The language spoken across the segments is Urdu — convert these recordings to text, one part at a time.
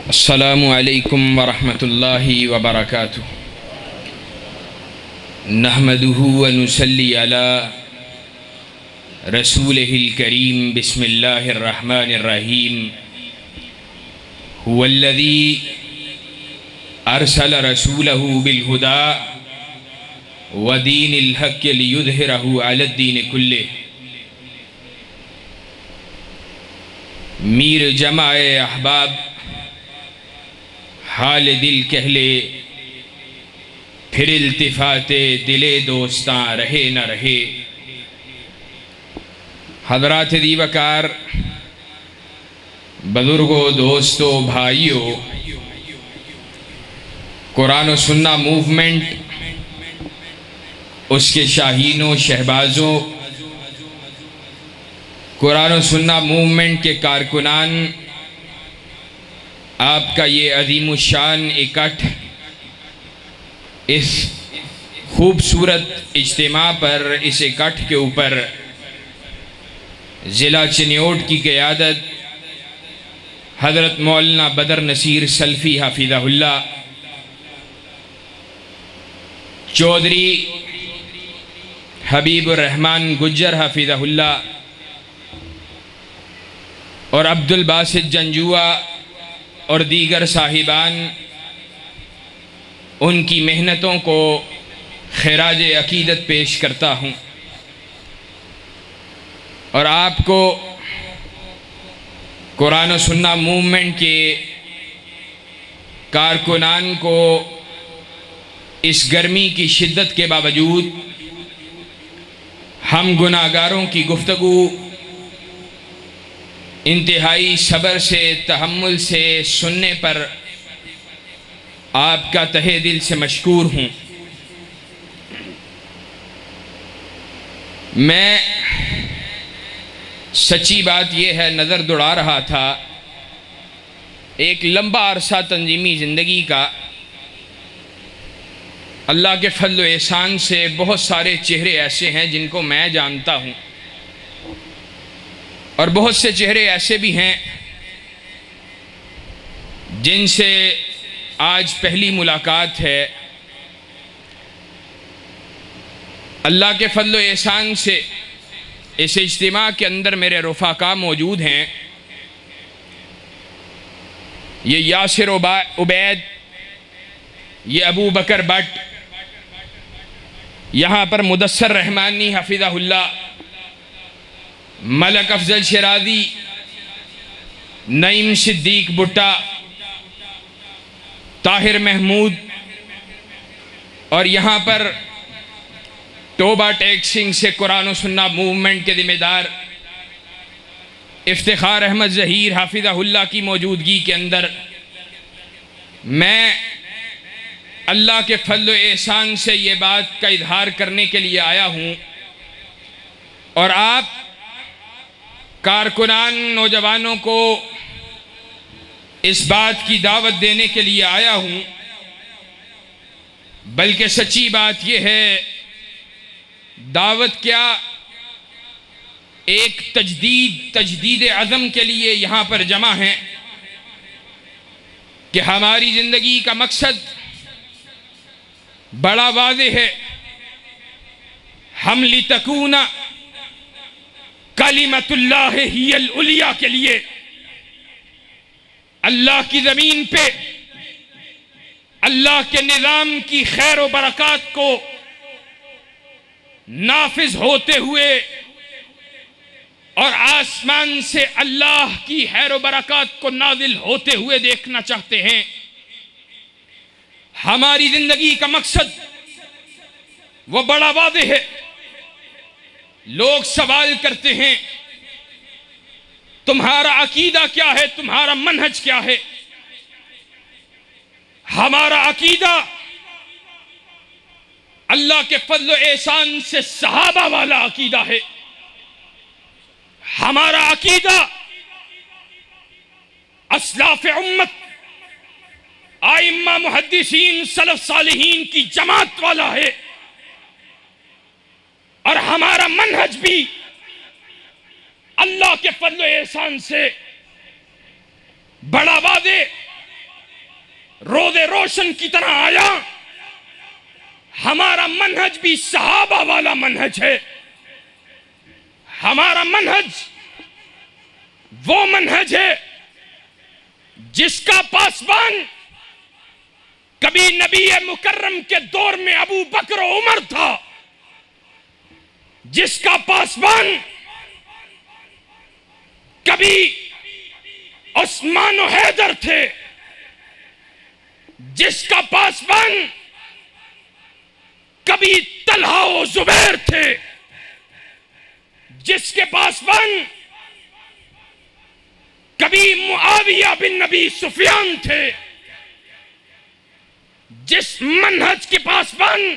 السلام علیکم ورحمۃ اللہ وبرکاتہ نحمدہ ونصلی علی رسولہ الکریم بسم اللہ الرحمن الرحیم هو الذی ارسل رسولہ بالہدی ودین الحق لیظہرہ علی الدین کلہ۔ میر جمع احباب حال دل کہہ لے، پھر التفات دل دوستاں رہے نہ رہے۔ حضرات دیوکار، بزرگوں، دوستوں، بھائیوں، قرآن و سنہ موومنٹ، اس کے شاہینوں، شہبازوں، قرآن و سنہ موومنٹ کے کارکنان، آپ کا یہ عظیم الشان اکٹھ اس خوبصورت اجتماع پر، اس اکٹھ کے اوپر ضلع چنیوٹ کی قیادت حضرت مولانا بدر نصیر سلفی حفظہ اللہ، چودھری حبیب الرحمن گجر حفظہ اللہ اور عبد الباسط جنجوعہ اور دیگر صاحبان، ان کی محنتوں کو خراج عقیدت پیش کرتا ہوں، اور آپ کو قرآن و سنہ موومنٹ کے کارکنان کو اس گرمی کی شدت کے باوجود ہم گناہگاروں کی گفتگو انتہائی صبر سے، تحمل سے سننے پر آپ کا تہہ دل سے مشکور ہوں۔ میں سچی بات یہ ہے، نظر دوڑا رہا تھا ایک لمبا عرصہ تنظیمی زندگی کا، اللہ کے فضل و احسان سے بہت سارے چہرے ایسے ہیں جن کو میں جانتا ہوں، اور بہت سے چہرے ایسے بھی ہیں جن سے آج پہلی ملاقات ہے۔ اللہ کے فضل و احسان سے اس اجتماع کے اندر میرے رفقا موجود ہیں۔ یہ یاسر عبید، یہ ابو بکر بٹ، یہاں پر مدثر رحمانی حفظہ اللہ، ملک افضل شرازی، نعیم صدیق بٹا، طاہر محمود، اور یہاں پر توبہ ٹیکسنگ سے قرآن و سنہ موومنٹ کے ذمہ دار افتخار احمد ظہیر حافظہ اللہ کی موجودگی کے اندر میں اللہ کے فضل و احسان سے یہ بات کا اظہار کرنے کے لیے آیا ہوں، اور آپ کارکنان نوجوانوں کو اس بات کی دعوت دینے کے لیے آیا ہوں۔ بلکہ سچی بات یہ ہے، دعوت کیا، ایک تجدید عزم کے لیے یہاں پر جمع ہیں کہ ہماری زندگی کا مقصد بڑا واضح ہے۔ ہم لِتَكُونَ کلمۃ اللہ ہی العلیٰ کے لیے اللہ کی زمین پہ اللہ کے نظام کی خیر و برکات کو نافذ ہوتے ہوئے اور آسمان سے اللہ کی خیر و برکات کو نازل ہوتے ہوئے دیکھنا چاہتے ہیں۔ ہماری زندگی کا مقصد وہ بڑا واضح ہے۔ لوگ سوال کرتے ہیں تمہارا عقیدہ کیا ہے، تمہارا منہج کیا ہے؟ ہمارا عقیدہ اللہ کے فضل و احسان سے صحابہ والا عقیدہ ہے۔ ہمارا عقیدہ اسلاف امت، ائمہ محدثین، سلف صالحین کی جماعت والا ہے، اور ہمارا منہج بھی اللہ کے فضل و احسان سے بڑا واضح روز روشن کی طرح آیا، ہمارا منہج بھی صحابہ والا منہج ہے۔ ہمارا منہج وہ منہج ہے جس کا پاسبان کبھی نبی مکرم کے دور میں ابو بکر و عمر تھا، جس کا پاسبان کبھی عثمان و حیدر تھے، جس کا پاسبان کبھی طلحہ و زبیر تھے، جس کے پاسبان کبھی معاویہ بن نبی سفیان تھے، جس منہج کے پاسبان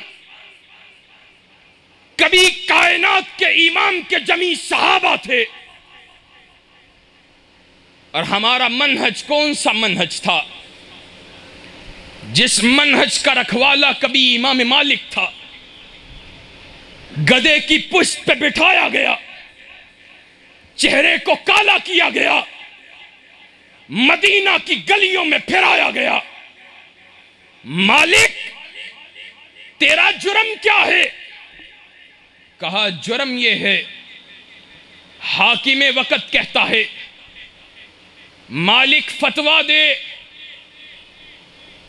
کبھی کائنات کے امام کے جمی صحابہ تھے۔ اور ہمارا منہج کون سا منہج تھا؟ جس منہج کا رکھوالا کبھی امام مالک تھا، گدھے کی پشت پہ بٹھایا گیا، چہرے کو کالا کیا گیا، مدینہ کی گلیوں میں پھرایا گیا۔ مالک تیرا جرم کیا ہے؟ کہا جرم یہ ہے، حاکم وقت کہتا ہے، مالک فتویٰ دے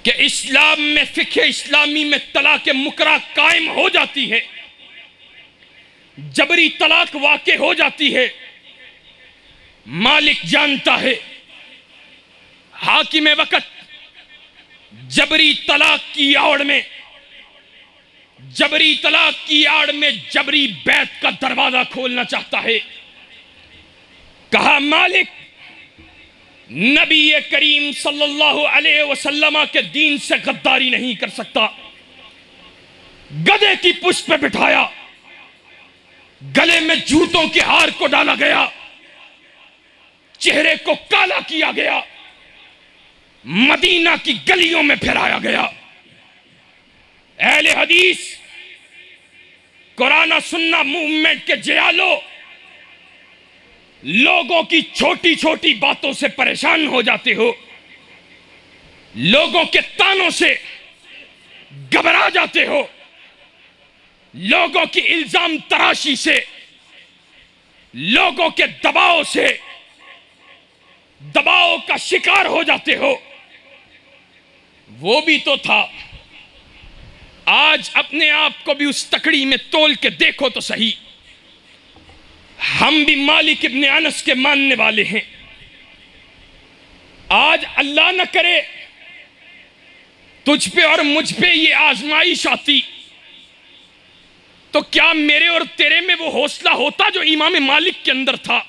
کہ اسلام میں فقہ اسلامی میں طلاق مکرہ قائم ہو جاتی ہے، جبری طلاق واقع ہو جاتی ہے۔ مالک جانتا ہے حاکم وقت جبری طلاق کی آڑ میں جبری بیعت کا دروازہ کھولنا چاہتا ہے۔ کہا مالک نبی کریم صلی اللہ علیہ وسلم کے دین سے غداری نہیں کر سکتا۔ گدھے کی پشت پہ بٹھایا، گلے میں جوتوں کے ہار کو ڈالا گیا، چہرے کو کالا کیا گیا، مدینہ کی گلیوں میں پھرایا گیا۔ اہل حدیث قرآن و سنہ موومنٹ کے جیالو لوگوں کی چھوٹی چھوٹی باتوں سے پریشان ہو جاتے ہو، لوگوں کے تانوں سے گھبرا جاتے ہو، لوگوں کی الزام تراشی سے، لوگوں کے دباؤ سے دباؤ کا شکار ہو جاتے ہو۔ وہ بھی تو تھا، آج اپنے آپ کو بھی اس تکڑی میں تول کے دیکھو تو صحیح۔ ہم بھی مالک ابن انس کے ماننے والے ہیں۔ آج اللہ نہ کرے تجھ پہ اور مجھ پہ یہ آزمائش آتی تو کیا میرے اور تیرے میں وہ حوصلہ ہوتا جو امام مالک کے اندر تھا؟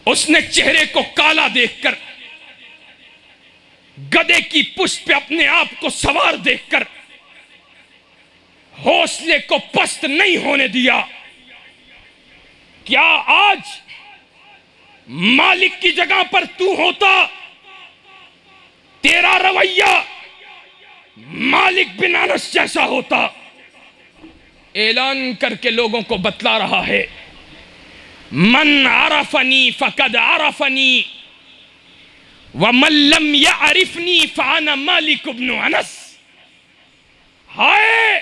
اس نے چہرے کو کالا دیکھ کر، گدھے کی پشت پہ اپنے آپ کو سوار دیکھ کر حوصلے کو پست نہیں ہونے دیا۔ کیا آج مالک کی جگہ پر تو ہوتا، تیرا رویہ مالک بن انس جیسا ہوتا؟ اعلان کر کے لوگوں کو بتلا رہا ہے، من عرفنی فقد عرفنی ومن لم یعرفنی فانا مالک بن انس۔ ہائے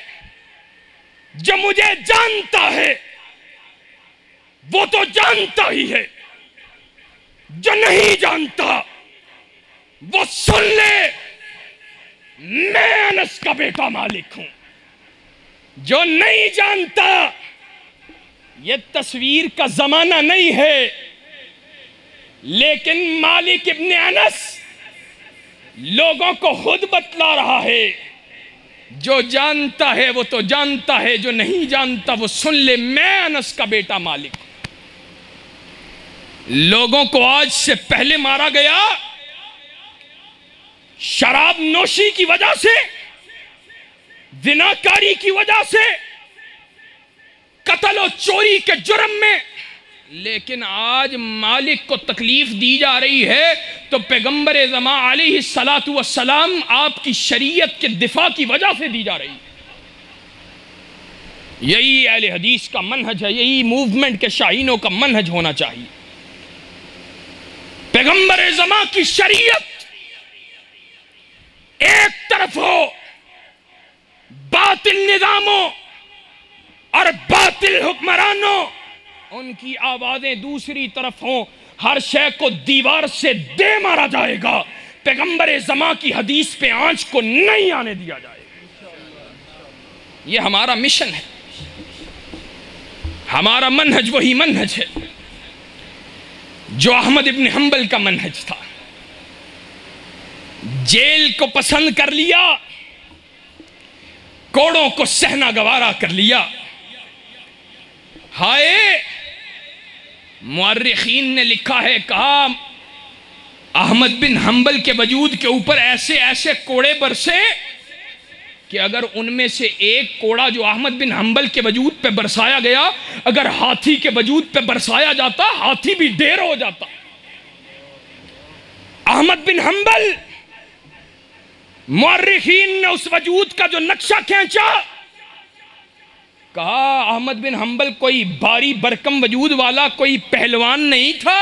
جو مجھے جانتا ہے وہ تو جانتا ہی ہے، جو نہیں جانتا وہ سن لے، میں انس کا بیٹا مالک ہوں۔ جو نہیں جانتا، یہ تصویر کا زمانہ نہیں ہے، لیکن مالک ابن انس لوگوں کو خود بتلا رہا ہے، جو جانتا ہے وہ تو جانتا ہے، جو نہیں جانتا وہ سن لے، میں انس کا بیٹا مالک ہوں۔ لوگوں کو آج سے پہلے مارا گیا شراب نوشی کی وجہ سے، زناکاری کی وجہ سے، قتل و چوری کے جرم میں، لیکن آج مالک کو تکلیف دی جا رہی ہے تو پیغمبر زمان علیہ السلام آپ کی شریعت کے دفاع کی وجہ سے دی جا رہی ہے۔ یہی اہل حدیث کا منہج ہے، یہی موومنٹ کے شاہینوں کا منہج ہونا چاہیے۔ پیغمبر پیغمبر زمان کی شریعت ایک طرف ہو، باطل نظاموں اور باطل حکمرانوں ان کی آوازیں دوسری طرف ہوں، ہر شے کو دیوار سے دے مارا جائے گا، پیغمبر زمان کی حدیث پہ آنچ کو نہیں آنے دیا جائے گا۔ یہ ہمارا مشن ہے، ہمارا منہج وہی منہج ہے جو احمد ابن حنبل کا منہج تھا۔ جیل کو پسند کر لیا، کوڑوں کو سہنا گوارا کر لیا۔ ہائے، مورخین نے لکھا ہے، کہا احمد بن حنبل کے وجود کے اوپر ایسے ایسے کوڑے برسے کہ اگر ان میں سے ایک کوڑا جو احمد بن حنبل کے وجود پہ برسایا گیا، اگر ہاتھی کے وجود پہ برسایا جاتا، ہاتھی بھی ڈھیر ہو جاتا۔ احمد بن حنبل، مورخین نے اس وجود کا جو نقشہ کھینچا، کہا احمد بن حنبل کوئی بھاری برکم وجود والا کوئی پہلوان نہیں تھا،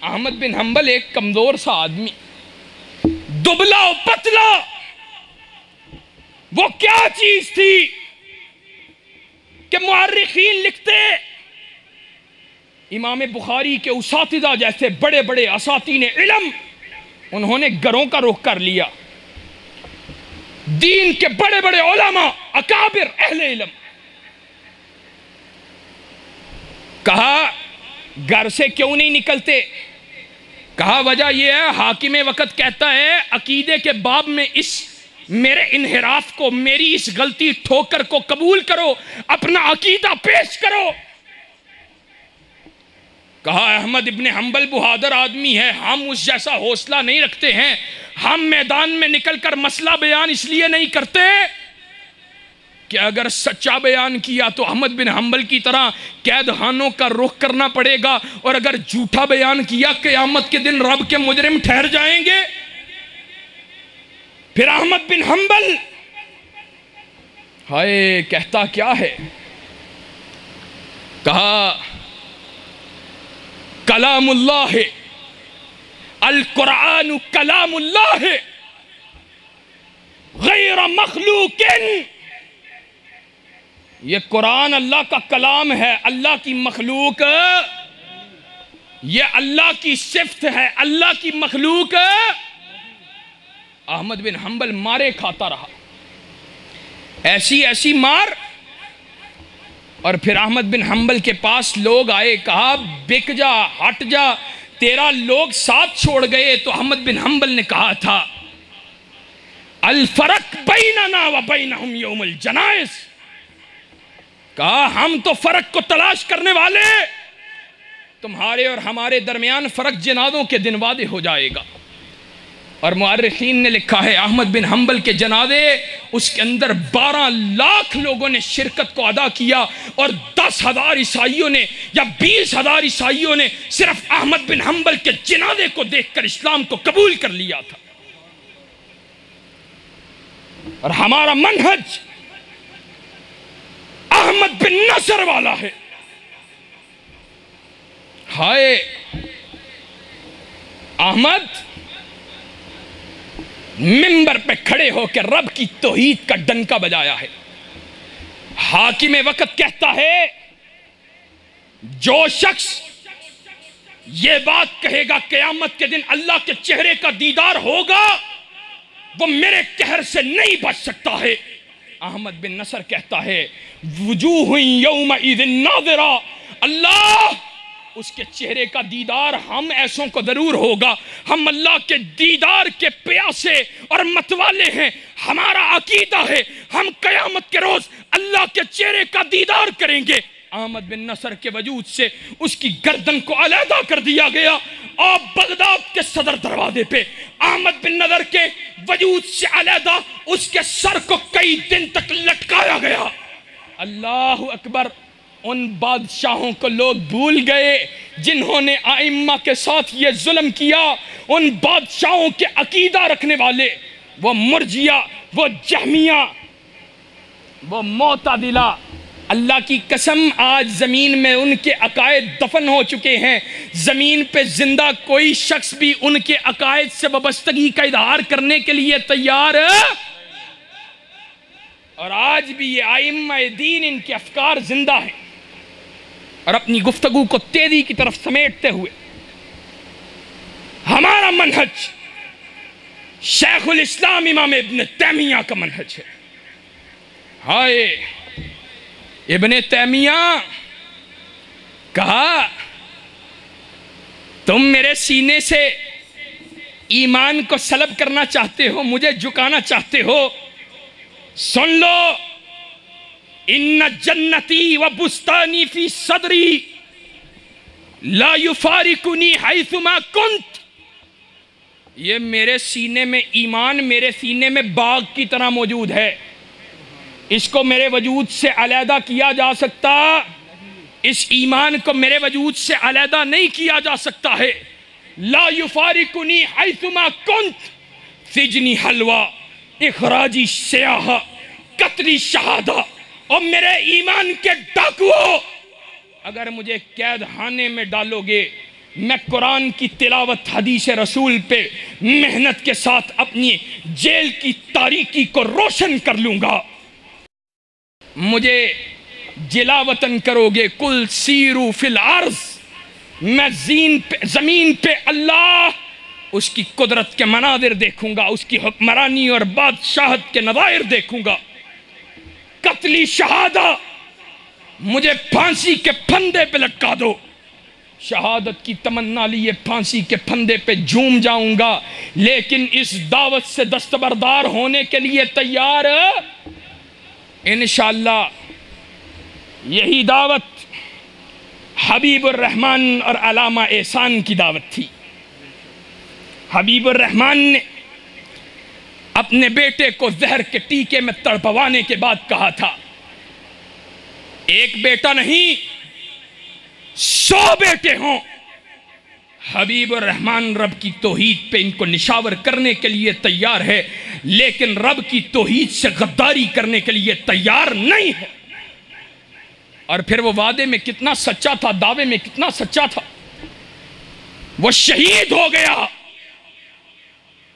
احمد بن حنبل ایک کمزور سا آدمی، دبلا و پتلا۔ وہ کیا چیز تھی کہ مورخین لکھتے، امام بخاری کے اساتذہ جیسے بڑے بڑے اساتین علم، انہوں نے گھروں کا رخ کر لیا، دین کے بڑے بڑے علماء، اکابر اہل علم، کہا گھر سے کیوں نہیں نکلتے؟ کہا وجہ یہ ہے، حاکم وقت کہتا ہے عقیدے کے باب میں اس میرے انحراف کو، میری اس غلطی ٹھوکر کو قبول کرو، اپنا عقیدہ پیش کرو۔ کہا احمد ابن حنبل بہادر آدمی ہے، ہم اس جیسا حوصلہ نہیں رکھتے ہیں، ہم میدان میں نکل کر مسئلہ بیان اس لیے نہیں کرتے کہ اگر سچا بیان کیا تو احمد بن حنبل کی طرح قید خانوں کا رخ کرنا پڑے گا، اور اگر جھوٹا بیان کیا قیامت کے دن رب کے مجرم ٹھہر جائیں گے۔ پھر احمد بن حنبل ہائے کہتا کیا ہے، کہا کلام اللہ، القرآن کلام اللہ غیر مخلوق، یہ قرآن اللہ کا کلام ہے، اللہ کی مخلوق، یہ اللہ کی صفت ہے، اللہ کی مخلوق۔ احمد بن حنبل مارے کھاتا رہا، ایسی ایسی مار، اور پھر احمد بن حنبل کے پاس لوگ آئے، کہا بک جا، ہٹ جا، تیرا لوگ ساتھ چھوڑ گئے۔ تو احمد بن حنبل نے کہا تھا الفرق بیننا و بینہم یوم الجنائز، کہا ہم تو فرق کو تلاش کرنے والے، تمہارے اور ہمارے درمیان فرق جنازوں کے دن واضح ہو جائے گا۔ اور مورخین نے لکھا ہے احمد بن حنبل کے جنازے، اس کے اندر 12 لاکھ لوگوں نے شرکت کو ادا کیا، اور 10,000 عیسائیوں نے یا 20,000 عیسائیوں نے صرف احمد بن حنبل کے جنازے کو دیکھ کر اسلام کو قبول کر لیا تھا۔ اور ہمارا منہج احمد بن نصر والا ہے۔ ہائے احمد منبر پہ کھڑے ہو کے رب کی توحید کا ڈنکا بجایا ہے۔ حاکم وقت کہتا ہے جو شخص یہ بات کہے گا قیامت کے دن اللہ کے چہرے کا دیدار ہوگا، وہ میرے قہر سے نہیں بچ سکتا ہے۔ احمد بن نصر کہتا ہے وجوہ یومئذ ناظرہ، اللہ اس کے چہرے کا دیدار ہم ایسوں کو ضرور ہوگا، ہم اللہ کے دیدار کے پیاسے اور متوالے ہیں، ہمارا عقیدہ ہے ہم قیامت کے روز اللہ کے چہرے کا دیدار کریں گے۔ احمد بن نصر کے وجود سے اس کی گردن کو علیحدہ کر دیا گیا، اور بغداد کے صدر دروازے پہ احمد بن نصر کے وجود سے علیحدہ اس کے سر کو کئی دن تک لٹکایا گیا۔ اللہ اکبر۔ ان بادشاہوں کو لوگ بھول گئے جنہوں نے ائمہ کے ساتھ یہ ظلم کیا، ان بادشاہوں کے عقیدہ رکھنے والے، وہ مرجیہ، وہ جہمیہ، وہ معتزلہ، اللہ کی قسم آج زمین میں ان کے عقائد دفن ہو چکے ہیں، زمین پہ زندہ کوئی شخص بھی ان کے عقائد سے وابستگی کا اظہار کرنے کے لیے تیار ہے۔ اور آج بھی یہ ائمہ دین ان کے افکار زندہ ہیں۔ اور اپنی گفتگو کو تیزی کی طرف سمیٹتے ہوئے، ہمارا منہج شیخ الاسلام امام ابن تیمیہ کا منہج ہے۔ ہائے ابن تیمیہ کہا تم میرے سینے سے ایمان کو سلب کرنا چاہتے ہو، مجھے جھکانا چاہتے ہو، سن لو، ان جنتی و بستانی فی صدری لا یفارقنی حیثما کنت۔ یہ میرے سینے میں ایمان میرے سینے میں باغ کی طرح موجود ہے، اس کو میرے وجود سے علیحدہ کیا جا سکتا، اس ایمان کو میرے وجود سے علیحدہ نہیں کیا جا سکتا ہے۔ لا یفارقنی حیثما کنت، سجنی حلوہ، اخراجی سیاہ، قتلی شہادہ۔ اور میرے ایمان کے ڈاکوؤ، اگر مجھے قید خانے میں ڈالو گے، میں قرآن کی تلاوت حدیث رسول پہ محنت کے ساتھ اپنی جیل کی تاریکی کو روشن کر لوں گا۔ مجھے جلا وطن کرو گے، کل سیرو فی الارض، میں زمین پہ اللہ اس کی قدرت کے مناظر دیکھوں گا، اس کی حکمرانی اور بادشاہت کے نظائر دیکھوں گا۔ قتلی شہادہ، مجھے پھانسی کے پھندے پہ لٹکا دو، شہادت کی تمنا لیے پھانسی کے پھندے پہ جھوم جاؤں گا، لیکن اس دعوت سے دستبردار ہونے کے لیے تیار انشاءاللہ۔ یہی دعوت حبیب الرحمن اور علامہ احسان کی دعوت تھی۔ حبیب الرحمن نے اپنے بیٹے کو زہر کے ٹیکے میں تڑپوانے کے بعد کہا تھا، ایک بیٹا نہیں 100 بیٹے ہوں۔ حبیب الرحمن رب کی توحید پہ ان کو نشاور کرنے کے لیے تیار ہے، لیکن رب کی توحید سے غداری کرنے کے لیے تیار نہیں ہے۔ اور پھر وہ وعدے میں کتنا سچا تھا، دعوے میں کتنا سچا تھا، وہ شہید ہو گیا۔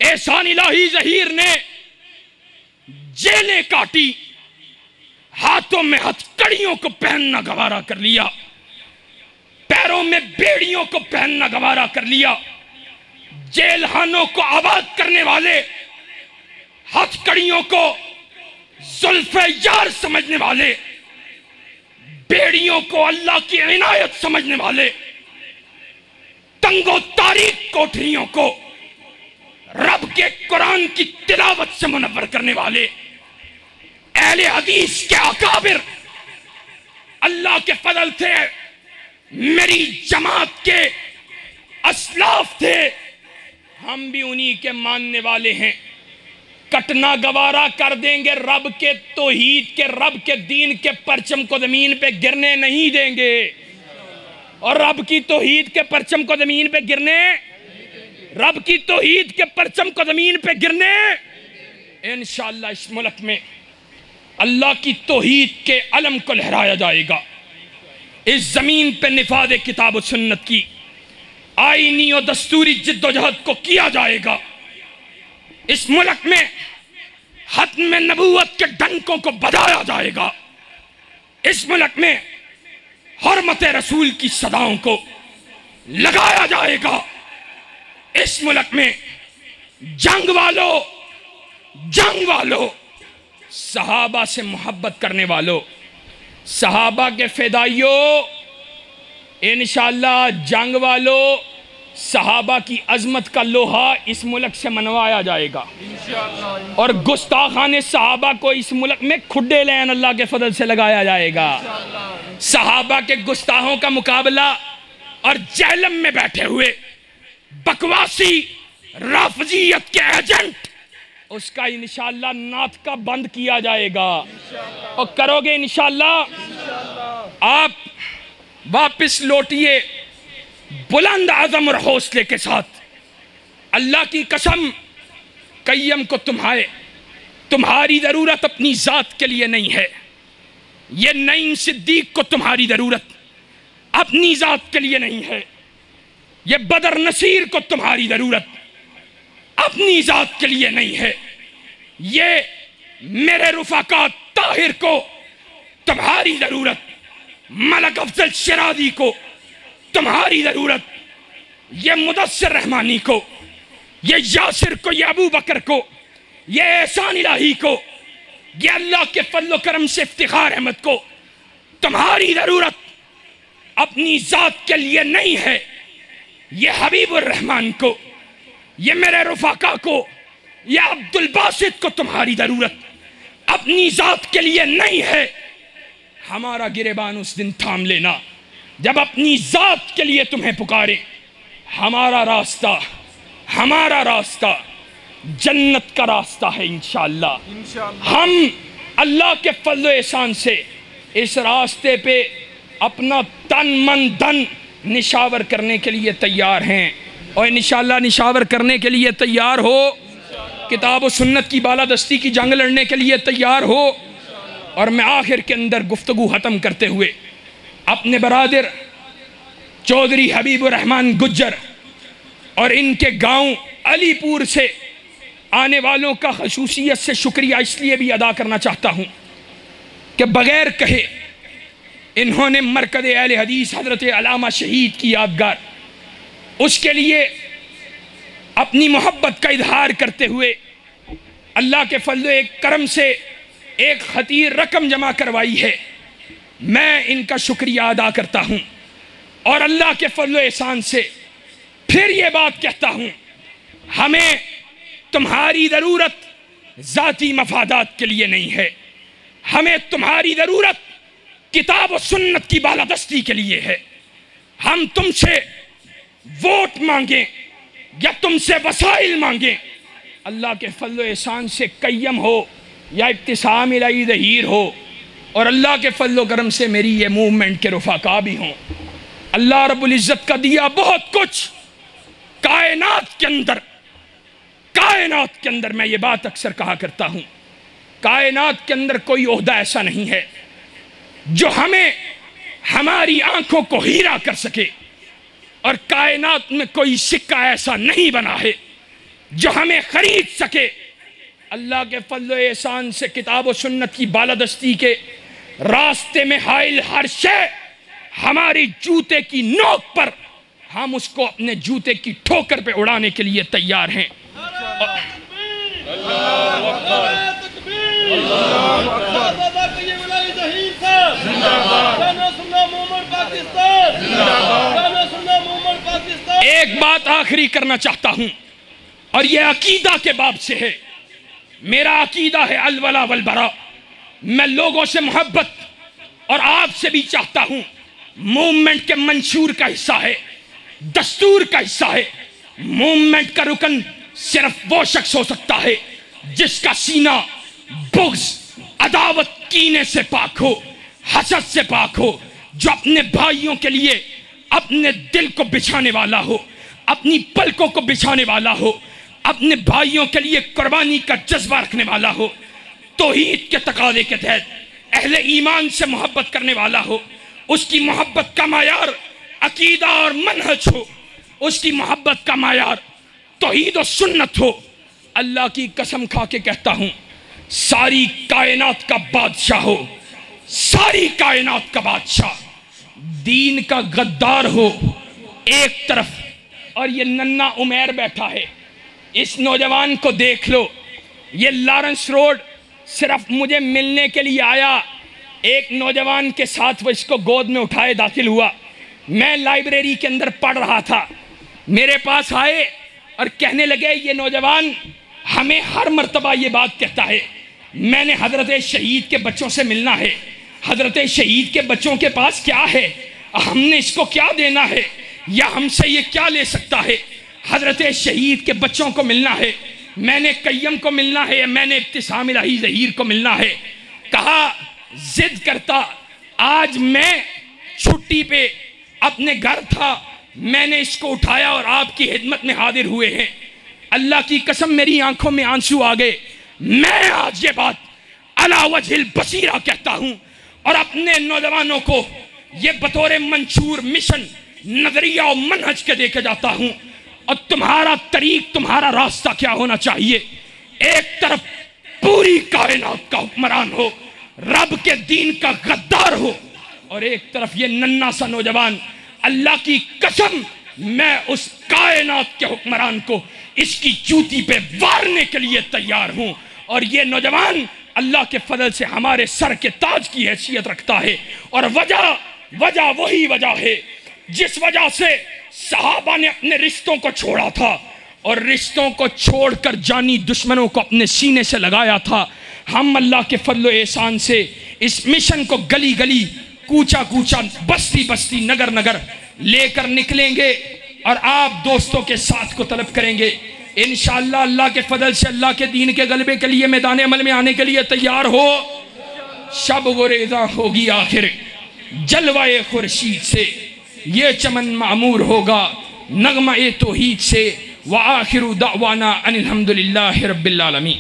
احسان الہی ظہیر نے جیلیں کاٹی، ہاتھوں میں ہتھکڑیوں کو پہننا گوارا کر لیا، پیروں میں بیڑیوں کو پہننا گوارا کر لیا۔ جیل خانوں کو آباد کرنے والے، ہتھکڑیوں کو زلف یار سمجھنے والے، بیڑیوں کو اللہ کی عنایت سمجھنے والے، تنگ و تاریک کوٹھریوں کو رب کے قرآن کی تلاوت سے منور کرنے والے، اہل حدیث کے اکابر اللہ کے فضل سے میری جماعت کے اسلاف تھے، ہم بھی انہی کے ماننے والے ہیں۔ کٹنا گوارا کر دیں گے، رب کے توحید کے، رب کے دین کے پرچم کو زمین پہ گرنے نہیں دیں گے، اور رب کی توحید کے پرچم کو زمین پہ گرنے، رب کی توحید کے پرچم کو زمین پہ گرنے انشاءاللہ اس ملک میں اللہ کی توحید کے علم کو لہرایا جائے گا۔ اس زمین پہ نفاذ کتاب و سنت کی آئینی و دستوری جد و جہد کو کیا جائے گا۔ اس ملک میں ختم نبوت کے ڈنکوں کو بجایا جائے گا۔ اس ملک میں حرمت رسول کی صداؤں کو لگایا جائے گا۔ اس ملک میں جنگ والوں، صحابہ سے محبت کرنے والوں، صحابہ کے فدائیوں، انشاءاللہ جنگ والوں، صحابہ کی عظمت کا لوہا اس ملک سے منوایا جائے گا، اور گستاخان صحابہ کو اس ملک میں کھڈے لین اللہ کے فضل سے لگایا جائے گا۔ صحابہ کے گستاخوں کا مقابلہ اور جہلم میں بیٹھے ہوئے بکواسی رافضیت کے ایجنٹ، اس کا انشاءاللہ نعت کا بند کیا جائے گا، اور کرو گے انشاءاللہ۔ آپ واپس لوٹیے بلند عزم اور حوصلے کے ساتھ۔ اللہ کی قسم، قیم کو تمہاری ضرورت اپنی ذات کے لیے نہیں ہے، یہ نعیم صدیق کو تمہاری ضرورت اپنی ذات کے لیے نہیں ہے، یہ بدر نصیر کو تمہاری ضرورت اپنی ذات کے لیے نہیں ہے، یہ میرے رفقا طاہر کو تمہاری ضرورت، ملک افضل شرازی کو تمہاری ضرورت، یہ مدثر رحمانی کو، یہ یاسر کو، یہ ابو بکر کو، یہ احسان الہی کو، یہ اللہ کے فضل و کرم سے افتخار احمد کو تمہاری ضرورت اپنی ذات کے لیے نہیں ہے، یہ حبیب الرحمن کو، یہ میرے رفقا کو، یہ عبد الباسط کو تمہاری ضرورت اپنی ذات کے لیے نہیں ہے۔ ہمارا گریبان اس دن تھام لینا جب اپنی ذات کے لیے تمہیں پکارے۔ ہمارا راستہ جنت کا راستہ ہے انشاءاللہ۔ ہم اللہ کے فضل و احسان سے اس راستے پہ اپنا تن من دھن نشاور کرنے کے لیے تیار ہیں، اور انشاءاللہ نشاور کرنے کے لیے تیار ہو، کتاب و سنت کی بالادستی کی جنگ لڑنے کے لیے تیار ہو۔ اور میں آخر کے اندر گفتگو ختم کرتے ہوئے اپنے برادر چودھری حبیب الرحمن گجر اور ان کے گاؤں علی پور سے آنے والوں کا خصوصیت سے شکریہ اس لیے بھی ادا کرنا چاہتا ہوں کہ بغیر کہے انہوں نے مرکز اہل حدیث حضرت علامہ شہید کی یادگار اس کے لیے اپنی محبت کا اظہار کرتے ہوئے اللہ کے فضل و کرم سے ایک خطیر رقم جمع کروائی ہے۔ میں ان کا شکریہ ادا کرتا ہوں اور اللہ کے فضل و احسان سے پھر یہ بات کہتا ہوں، ہمیں تمہاری ضرورت ذاتی مفادات کے لیے نہیں ہے، ہمیں تمہاری ضرورت کتاب و سنت کی بالادستی کے لیے ہے۔ ہم تم سے ووٹ مانگیں یا تم سے وسائل مانگیں، اللہ کے فضل و احسان سے قیم ہو یا ابتسام الہی ظہیر ہو، اور اللہ کے فضل و کرم سے میری یہ موومنٹ کے رفقا بھی ہوں، اللہ رب العزت کا دیا بہت کچھ کائنات کے اندر میں یہ بات اکثر کہا کرتا ہوں، کائنات کے اندر کوئی عہدہ ایسا نہیں ہے جو ہمیں ہماری آنکھوں کو ہیرا کر سکے، اور کائنات میں کوئی سکہ ایسا نہیں بنا ہے جو ہمیں خرید سکے۔ اللہ کے فضل و احسان سے کتاب و سنت کی بالادستی کے راستے میں حائل ہر شے ہماری جوتے کی نوک پر، ہم اس کو اپنے جوتے کی ٹھوکر پہ اڑانے کے لیے تیار ہیں۔ ایک بات آخری کرنا چاہتا ہوں، اور یہ عقیدہ کے باب سے ہے۔ میرا عقیدہ ہے الولا والبراء، میں لوگوں سے محبت اور آپ سے بھی چاہتا ہوں، موومنٹ کے منشور کا حصہ ہے، دستور کا حصہ ہے۔ موومنٹ کا رکن صرف وہ شخص ہو سکتا ہے جس کا سینہ بغض، عداوت، کینے سے پاک ہو، حسد سے پاک ہو، جو اپنے بھائیوں کے لیے اپنے دل کو بچھانے والا ہو، اپنی پلکوں کو بچھانے والا ہو، اپنے بھائیوں کے لیے قربانی کا جذبہ رکھنے والا ہو، توحید کے تقاضے کے تحت اہل ایمان سے محبت کرنے والا ہو، اس کی محبت کا معیار عقیدہ اور منہج ہو، اس کی محبت کا معیار توحید و سنت ہو۔ اللہ کی قسم کھا کے کہتا ہوں، ساری کائنات کا بادشاہ ہو، ساری کائنات کا بادشاہ دین کا غدار ہو ایک طرف، اور یہ ننھا عمیر بیٹھا ہے، اس نوجوان کو دیکھ لو، یہ لارنس روڈ صرف مجھے ملنے کے لیے آیا، ایک نوجوان کے ساتھ وہ اس کو گود میں اٹھائے داخل ہوا، میں لائبریری کے اندر پڑھ رہا تھا، میرے پاس آئے اور کہنے لگے یہ نوجوان ہمیں ہر مرتبہ یہ بات کہتا ہے، میں نے حضرت شہید کے بچوں سے ملنا ہے، حضرت شہید کے بچوں کے پاس کیا ہے، ہم نے اس کو کیا دینا ہے، یا ہم سے یہ کیا لے سکتا ہے، حضرت شہید کے بچوں کو ملنا ہے، میں نے قیم کو ملنا ہے، یا میں نے ابتسام الہی ظہیر کو ملنا ہے۔ کہا ضد کرتا، آج میں چھٹی پہ اپنے گھر تھا، میں نے اس کو اٹھایا اور آپ کی خدمت میں حاضر ہوئے ہیں، اللہ کی قسم میری آنکھوں میں آنسو آ گئے۔ میں آج یہ بات علی وجہ البصیرہ کہتا ہوں، اور اپنے نوجوانوں کو یہ بطور منشور مشن نظریہ و منہج کے دے کے جاتا ہوں. اور تمہارا طریق، تمہارا راستہ کیا ہونا چاہیے؟ ایک طرف پوری کائنات کا حکمران ہو، رب کے دین کا غدار ہو، اور ایک طرف یہ ننھا سا نوجوان اللہ کی قسم میں اس کائنات کے حکمران کو اس کی جوتی پہ وارنے کے لیے تیار ہوں. اور یہ نوجوان اللہ کے فضل سے ہمارے سر کے تاج کی حیثیت رکھتا ہے. اور وجہ وہی وجہ ہے جس وجہ سے صحابہ نے اپنے رشتوں کو چھوڑا تھا اور رشتوں کو چھوڑ کر جانی دشمنوں کو اپنے سینے سے لگایا تھا. ہم اللہ کے فضل و احسان سے اس مشن کو گلی گلی، کوچا کوچا، بستی بستی، نگر نگر لے کر نکلیں گے اور آپ دوستوں کے ساتھ کو طلب کریں گے. انشاءاللہ اللہ کے فضل سے اللہ کے دین کے غلبے کے لیے میدان عمل میں آنے کے لیے تیار ہو. شب گریزاں ہوگی آخر جلوہ خورشید سے، یہ چمن معمور ہوگا نغمہ توحید سے. وآخر دعوانا ان الحمدللہ رب العالمین.